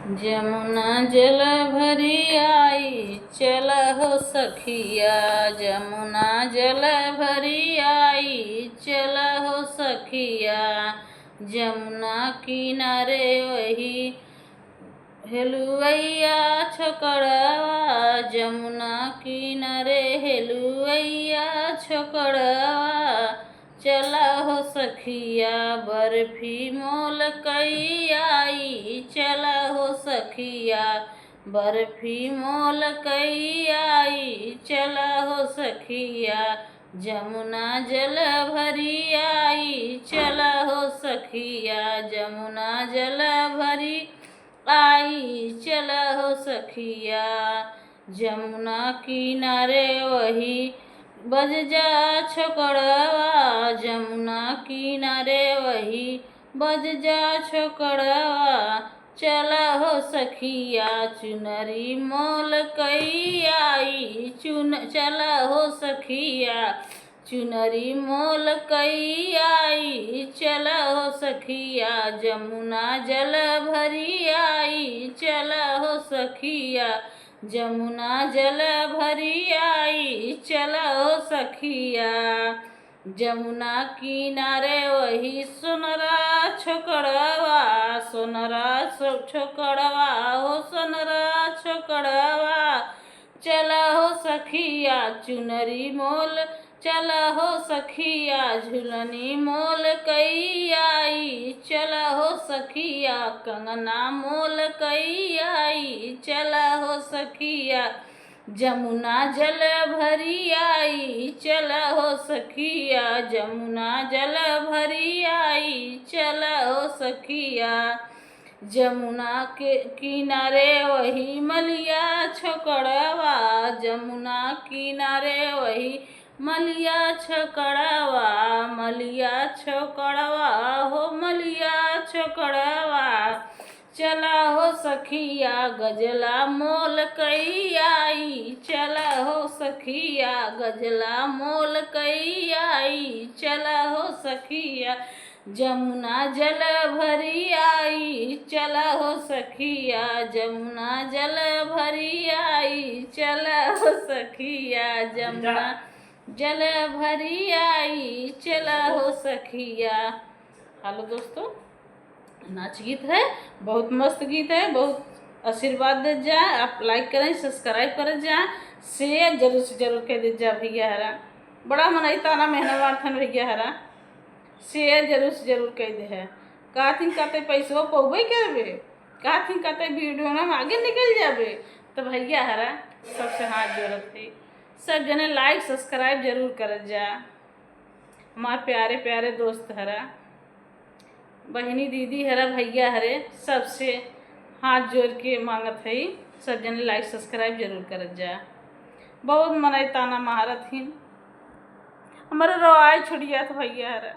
जमुना जल भरी आई चल हो सखिया, जमुना जल भरी आई चल हो सखिया। जमुना किनारे वही हेलुवैया छोकड़वा, जमुना किनारे हेलुवैया छोकड़वा। चला हो सखिया बर्फी मोल कई आई, चला हो सखिया बर्फी मोल कई आई, चला हो सखिया। जमुना जल भरी आई चला हो सखिया, जमुना जल भरी आई चला हो सखिया। जमुना किनारे वही बज जा छोकड़वा, जमुना किनारे वही बज जा छोकड़वा। चला हो सखिया चुनरी मोल कई आई, चला हो सखिया चुनरी मोल कई आई, चला हो सखिया। जमुना जल भरी आई चला हो सखिया, जमुना जल भरी आई चला हो सखिया। जमुना किनारे वही सोनरा छोकड़वा, सोनरा छोकड़वा हो सोनरा छोकड़वा। चला हो सखिया चुनरी मोल, चला हो सखिया झुलनी मोल कई आई, चला हो सखिया कंगना मोल कई आई, चला हो सखिया। जमुना जल भरी आई चला हो सखिया, जमुना जल भरी आई चला हो सखिया। जमुना के किनारे वही मलिया छोकड़वा, जमुना किनारे वही मलिया छोकड़वा, मलिया छोकड़वा हो मलिया छोकड़वा। चला हो सखिया गजला मोल कई आई, चला हो सखिया गजला मोल कई आई, चला हो सखिया। जमुना जल भरी आई चला हो सखिया, जमुना जल भरी आई चला हो सखिया। जमुना जल भरी आई चला हो सखिया। हेलो दोस्तों, नाच गीत है, बहुत मस्त गीत है, बहुत आशीर्वाद दे जा। आप लाइक करें, सब्सक्राइब करें जा, शेयर जरूर से जरूर कर दे जा भैया हरा। बड़ा मनई ताना मेहनत थन भैया हरा, शेयर जरूर से जरूर कर दे है। कहती कहते पैसों पौबे करबे, कहती कहते वीडियो में आगे निकल जाबे। तो भैया हरा सबसे हाथ जोड़त है, सब जने लाइक सब्सक्राइब जरूर कर जा। हमारे प्यारे प्यारे दोस्त हरा, बहनी दीदी हरा, भैया हरे, सबसे हाथ जोड़ के मांगत है सब जने लाइक सब्सक्राइब जरूर कर जा। बहुत मनई ताना महारत ही हमारा रवाई छुड़िया था भैया हरा।